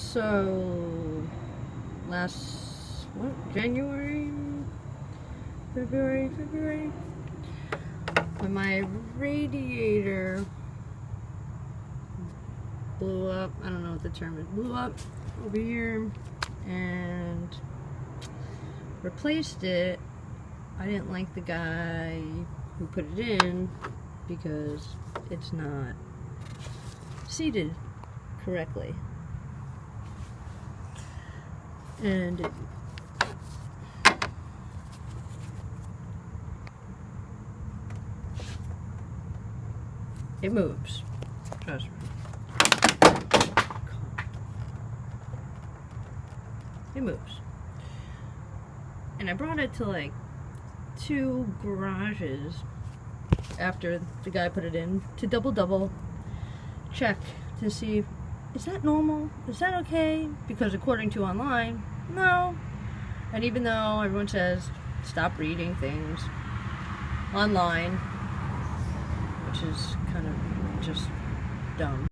So last February, when my radiator blew up, I don't know what the term is, blew up over here and replaced it. I didn't like the guy who put it in because it's not seated correctly. And it moves. Trust me. It moves. And I brought it to like 2 garages after the guy put it in to double check to see, is that normal? Is that okay? Because according to online, no. And even though everyone says stop reading things online, which is kind of just dumb.